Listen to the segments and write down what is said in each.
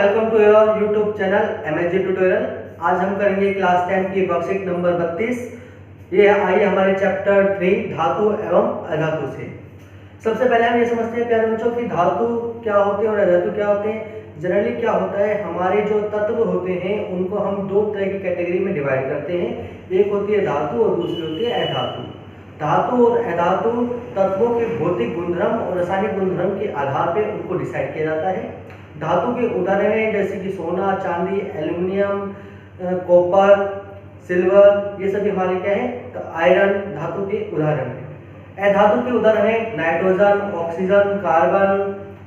Welcome to your YouTube channel MSG tutorial. आज हम करेंगे क्लास 10 की वर्कशीट नंबर 32। ये आई हमारे चैप्टर 3 धातु एवं अधातु से। सबसे पहले हम ये समझते हैं प्यारे बच्चों कि धातु क्या होते हैं और अधातु क्या होते हैं। जनरली क्या होता है, हमारे जो तत्व होते हैं उनको हम दो तरह की कैटेगरी में डिवाइड करते हैं। एक होती है धातु और दूसरी होती है अधातु। धातु और अधातु तत्वों के भौतिक गुणधर्म और रासायनिक गुणधर्म के आधार पर उनको डिसाइड किया जाता है। धातु के उदाहरण हैं जैसे कि सोना, चांदी, एल्युमिनियम, कॉपर, सिल्वर, ये सभी हमारे क्या है तो आयरन धातु के उदाहरण हैं। अधातु के उदाहरण हैं नाइट्रोजन, ऑक्सीजन, कार्बन,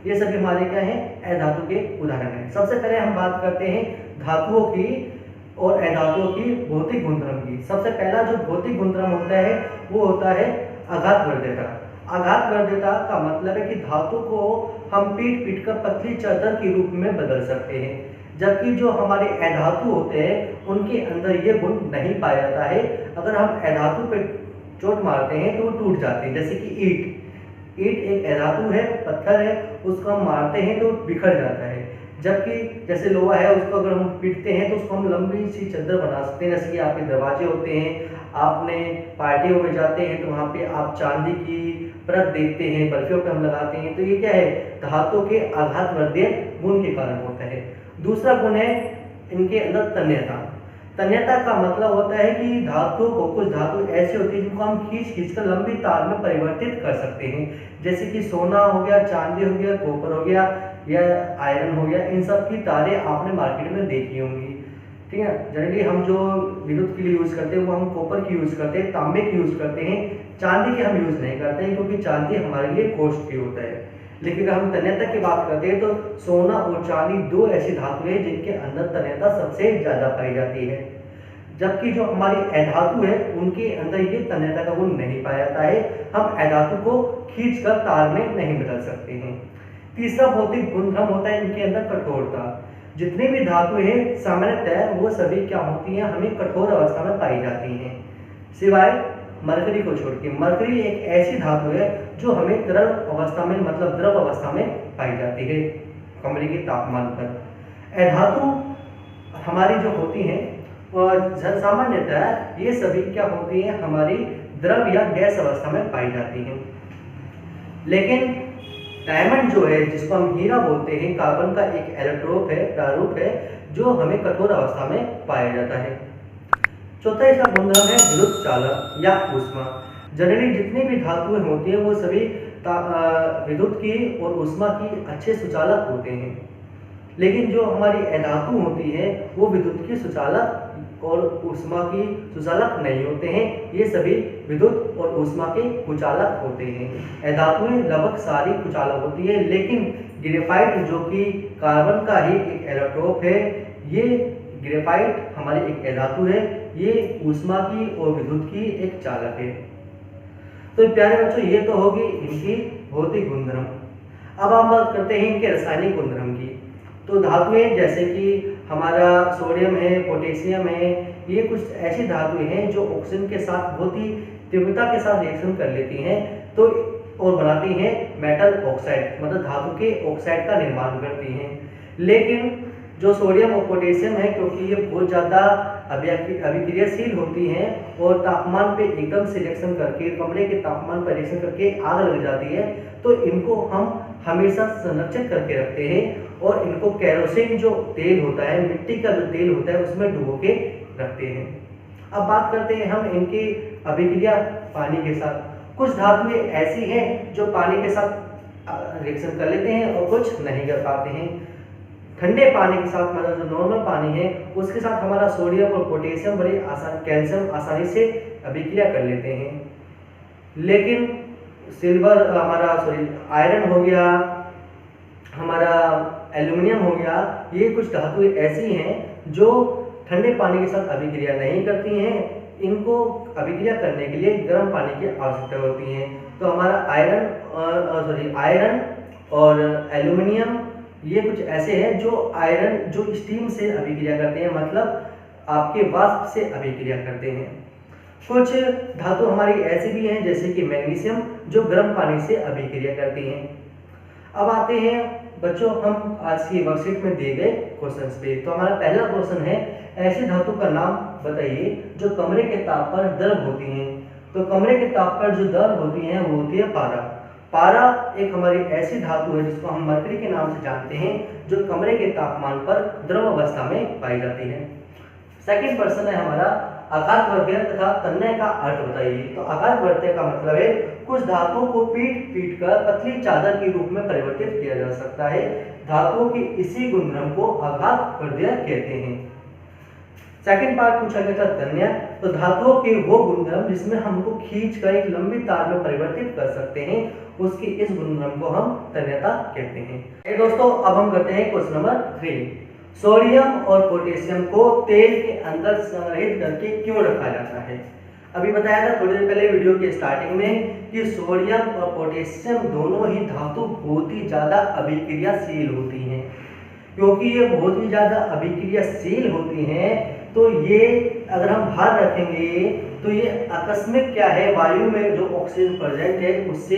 ये सभी हमारे क्या हैं अधातु के उदाहरण हैं। सबसे पहले हम बात करते हैं धातुओं की और अधातुओं की भौतिक गुणधर्म की। सबसे पहला जो भौतिक गुणधर्म होता है वो होता है आघात वर्ध्यता। आघात वर्ध्यता का मतलब है कि धातु को हम पीट कर पतली चादर के रूप में बदल सकते हैं, जबकि जो हमारे अधातु होते हैं उनके अंदर ये गुण नहीं पाया जाता है। अगर हम अधातु पे चोट मारते हैं तो वो टूट जाते हैं। जैसे कि ईंट एक अधातु है, पत्थर है, उसको हम मारते हैं तो बिखर जाता है। जबकि जैसे लोहा है, उसको अगर हम पीटते हैं तो उसको हम लंबी सी चादर बना सकते हैं। जैसे कि आपके दरवाजे होते हैं, आपने पार्टियों में जाते हैं तो वहाँ पे आप चांदी की परत देखते हैं, बर्फियों पे हम लगाते हैं, तो ये क्या है धातु के आघातवर्धक गुण के कारण होता है। दूसरा गुण है इनके अंदर तन्यता। तन्यता का मतलब होता है कि धातु को कुछ धातु ऐसे होती है जिनको हम खींच कर लंबी तार में परिवर्तित कर सकते हैं। जैसे कि सोना हो गया, चांदी हो गया, कॉपर हो गया या आयरन हो गया, इन सब की तारें आपने मार्केट में देखी होंगी। ठीक है, जनरली हम जो विद्युत के लिए यूज करते हैं वो हम कॉपर की यूज करते हैं, तांबे की यूज करते हैं, चांदी की हम यूज नहीं करते हैं क्योंकि चांदी हमारे लिए कॉस्टली होता है। लेकिन अगर हम तन्यता की बात करते हैं तो सोना और चांदी दो ऐसी धातु है जिनके अंदर तन्यता सबसे ज्यादा पाई जाती है, जबकि जो हमारी अधातु है उनके अंदर ये तन्यता का गुण नहीं पाया जाता है। हम अधातु को खींचकर तार में नहीं बदल सकते हैं। तीसरा भौतिक गुणधर्म होता है इनके अंदर कठोरता। जितनी भी धातु है सामान्यतः वो सभी क्या होती हैं, हमें कठोर अवस्था में पाई जाती हैं, सिवाय मरकरी को छोड़ के। मरकरी एक ऐसी धातु है जो हमें तरल अवस्था में मतलब द्रव अवस्था में पाई जाती है कमरे के तापमान पर। अधातु हमारी जो होती हैं सामान्यतः ये सभी क्या होती हैं, हमारी द्रव या गैस अवस्था में पाई जाती हैं। लेकिन डायमंड जो है जिसको हम हीरा बोलते हैं, कार्बन का एक इलेक्ट्रोप है, प्रारूप है, जो हमें कठोर अवस्था में पाया जाता है। चौथा इसका गुणधर्म है विद्युत चालक या ऊष्मा। जनरली जितनी भी धातुएं होती हैं वो सभी विद्युत की और ऊष्मा की अच्छे सुचालक होते हैं। लेकिन जो हमारी अधातु होती है वो विद्युत की सुचालक और ऊष्मा की सुचालक नहीं होते हैं, ये सभी विद्युत और ऊष्मा के कुचालक होते हैं। अधातुएं लगभग सारी कुचालक होती है, लेकिन ग्रेफाइट जो कि कार्बन का ही एक इलेक्ट्रोप है, ये ग्रेफाइट हमारी एक अधातु है, ये ऊष्मा की और विद्युत की एक चालक है। तो प्यारे बच्चों ये तो होगी इनकी भौतिक गुणधर्म। अब हम बात करते हैं इनके रासायनिक गुणधर्म की। तो धातुएं जैसे कि हमारा सोडियम है, पोटेशियम है, ये कुछ ऐसी धातुएं हैं जो ऑक्सीजन के साथ बहुत ही तीव्रता के साथ रिएक्शन कर लेती हैं तो और बनाती हैं मेटल ऑक्साइड, मतलब धातु के ऑक्साइड का निर्माण करती हैं। लेकिन जो सोडियम और पोटेशियम है, क्योंकि ये बहुत ज़्यादा अभिक्रियाशील होती हैं और तापमान पे एकदम से रिएक्शन करके, कमरे के तापमान पर रिएक्शन करके आग लग जाती है, तो इनको हम हमेशा संरक्षित करके रखते हैं और इनको केरोसिन जो तेल होता है, मिट्टी का जो तेल होता है, उसमें डुबो के रखते हैं। अब बात करते हैं हम इनकी अभिक्रिया पानी के साथ। कुछ धातुएं ऐसी हैं जो पानी के साथ रिएक्शन कर लेते हैं और कुछ नहीं कर पाते हैं। ठंडे पानी के साथ, मतलब जो नॉर्मल पानी है उसके साथ हमारा सोडियम और पोटेशियम बड़े कैल्शियम आसानी से अभिक्रिया कर लेते हैं। लेकिन सिल्वर आयरन हो गया, हमारा एल्युमिनियम हो गया, ये कुछ धातुएं ऐसी हैं जो ठंडे पानी के साथ अभिक्रिया नहीं करती हैं। इनको अभिक्रिया करने के लिए गर्म पानी की आवश्यकता होती है। तो हमारा आयरन और एल्युमिनियम ये कुछ ऐसे हैं जो स्टीम से अभिक्रिया करते हैं, मतलब आपके वाष्प से अभिक्रिया करते हैं। कुछ धातु हमारी ऐसी भी हैं जैसे कि मैग्नीशियम जो गर्म पानी से अभिक्रिया करती हैं। अब आते हैं बच्चों हम आज की वर्कशीट में दिए गए क्वेश्चंस पे। तो हमारा पहला क्वेश्चन है, ऐसी धातु का नाम बताइए जो कमरे के ताप पर द्रव होती हैं। तो कमरे के ताप पर जो द्रव होती हैं वो होती है पारा। पारा एक हमारी ऐसी धातु है जिसको हम मरकरी के नाम से जानते हैं, जो कमरे के तापमान पर द्रव अवस्था में पाई जाती है। सेकंड प्रश्न है हमारा, आघातवर्तीय तथा तन्य का अर्थ बताइए। तो आघातवर्तीय का मतलब है कुछ धातुओं को पीट कर पतली चादर के रूप में परिवर्तित किया जा सकता है। धातुओं की इसी गुणधर्म को आघातवर्तीय कहते हैं। सेकंड पार्ट पूछा गया था तन्य। तो धातुओं के वो गुणधर्म जिसमें हमको खींचकर एक लंबी तार में परिवर्तित कर सकते हैं, उसकी इस गुणधर्म को हम तन्यता कहते हैं। दोस्तों अब हम करते हैं क्वेश्चन नंबर 3। सोडियम और पोटेशियम को तेल के अंदर संग्रहित करके क्यों रखा जाता है। अभी बताया था थोड़ी देर पहले वीडियो के स्टार्टिंग में कि सोडियम और पोटेशियम दोनों ही धातु बहुत ही ज्यादा अभिक्रियाशील होती हैं। क्योंकि ये बहुत ही ज्यादा अभिक्रियाशील होती हैं, तो ये अगर हम बाहर रखेंगे तो ये आकस्मिक क्या है, वायु में जो ऑक्सीजन प्रेजेंट है उससे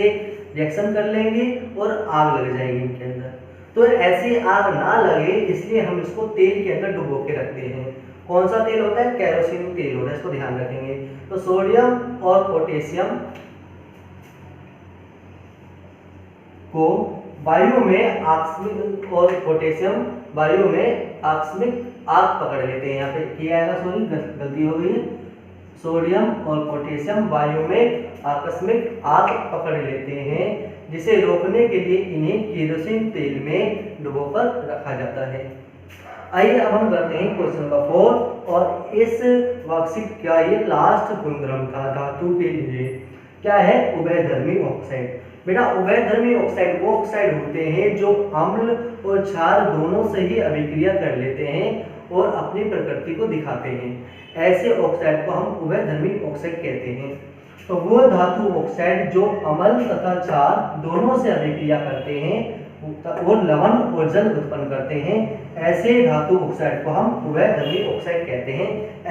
रिएक्शन कर लेंगी और आग लग जाएगी इनके अंदर। तो ऐसी आग ना लगे इसलिए हम इसको तेल के अंदर डुबो के रखते हैं। कौन सा तेल होता है, केरोसिन तेल होता है, इसको ध्यान रखेंगे। तो सोडियम और पोटेशियम को वायु में आकस्मिक और पोटेशियम वायु में आकस्मिक आग पकड़ लेते हैं। यहाँ पे किया है, सॉरी गलती हो गई है। सोडियम और पोटेशियम वायु में आकस्मिक आग पकड़ लेते हैं, जिसे रोकने के लिए इन्हें केरोसिन तेल में डुबोकर रखा जाता है। आइए अब हम करते हैं क्वेश्चन नंबर 4। और इस वर्कशीट का ये लास्ट गुणधर्म था धातु के लिए, क्या है, उभयधर्मी ऑक्साइड। बेटा उभयधर्मी ऑक्साइड वो ऑक्साइड होते हैं जो अम्ल और क्षार दोनों से ही अभिक्रिया कर लेते हैं और अपनी प्रकृति को दिखाते हैं। ऐसे ऑक्साइड को हम उभयधर्मी ऑक्साइड कहते हैं। तो वो धातु ऑक्साइड जो अम्ल तथा क्षार दोनों से अभिक्रिया करते हैं और लवण और जल उत्पन्न करते हैं, ऐसे धातु ऑक्साइड को हम उभयधर्मी ऑक्साइड कहते हैं।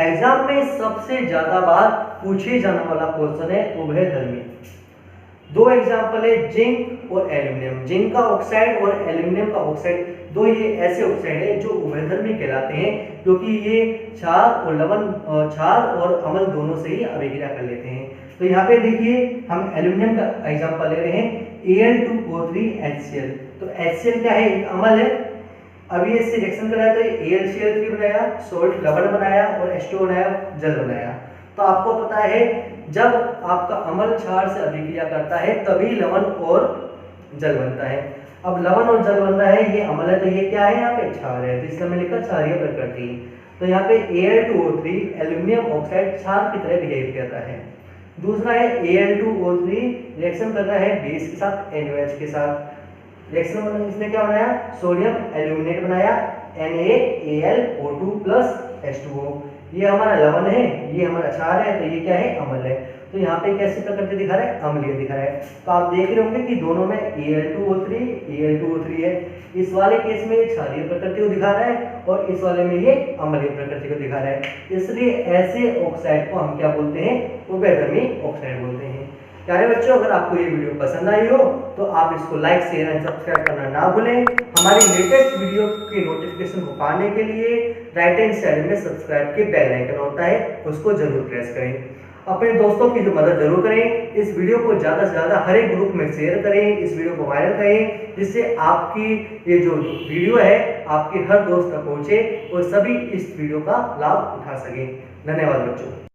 एग्जाम में सबसे ज्यादा बार पूछे जाने वाला क्वेश्चन है उभयधर्मी। दो एग्जाम्पल है जिंक और एल्यूमिनियम। जिंक का ऑक्साइड और एल्यूमिनियम का ऑक्साइड, दो ये ऐसे ऑक्साइड है जो उभयधर्मी कहलाते हैं, क्योंकि ये क्षार और लवण, क्षार और अम्ल दोनों से ही अभिक्रिया कर लेते हैं। तो यहाँ पे देखिए हम एल्यूमिनियम का एग्जाम्पल ले रहे हैं, Al2O3HCl। तो HCl क्या है, एक अम्ल है। अभी इससे रिएक्शन कराया तो AlCl3 बनाया, सोल्ट लवण बनाया और H2 बनाया, जल बनाया। तो आपको पता है जब आपका अम्ल क्षार से अभिक्रिया करता है तभी लवण और जल बनता है। अब लवण और जल बन रहा है, ये अम्ल है तो ये क्या है, यहाँ पे क्षार है, तो इसलिए मैं लिखा क्षारीय प्रकृति। तो यहाँ पे Al2O3 एल्यूमिनियम ऑक्साइड क्षार की तरह बिहेव करता है। दूसरा है Al2O3 रिएक्शन कर रहा है बेस के साथ, NaOH के साथ। रिएक्शन इसने क्या बनाया, सोडियम एल्यूमिनेट बनाया, NaAlO2 प्लस H2O। ये हमारा लवण है, ये हमारा क्षार है, तो ये क्या है, अम्ल है। तो यहाँ पे कैसे प्रकृति दिखा रहा है, अम्लीय दिखा रहा है। तो आप देख रहे होंगे कि दोनों में Al2O3 है। इस वाले केस में ये क्षारीय प्रकृति को दिखा रहा है और इस वाले में ये अम्लीय प्रकृति को दिखा रहा है। इसलिए ऐसे ऑक्साइड को हम क्या बोलते हैं, उभयधर्मी ऑक्साइड बोलते हैं। प्यारे बच्चों, अगर आपको ये वीडियो पसंद आई हो तो आप इसको लाइक, शेयर एंड सब्सक्राइब करना ना भूलें। हमारी लेटेस्ट वीडियो की नोटिफिकेशन को पाने के लिए राइट हैंड साइड में सब्सक्राइब के बेल आइकन होता है, उसको जरूर प्रेस करें। अपने दोस्तों की मदद जरूर करें। इस वीडियो को ज़्यादा से ज़्यादा हर एक ग्रुप में शेयर करें, इस वीडियो को वायरल करें, जिससे आपकी ये जो वीडियो है आपके हर दोस्त तक पहुँचे और सभी इस वीडियो का लाभ उठा सकें। धन्यवाद बच्चों।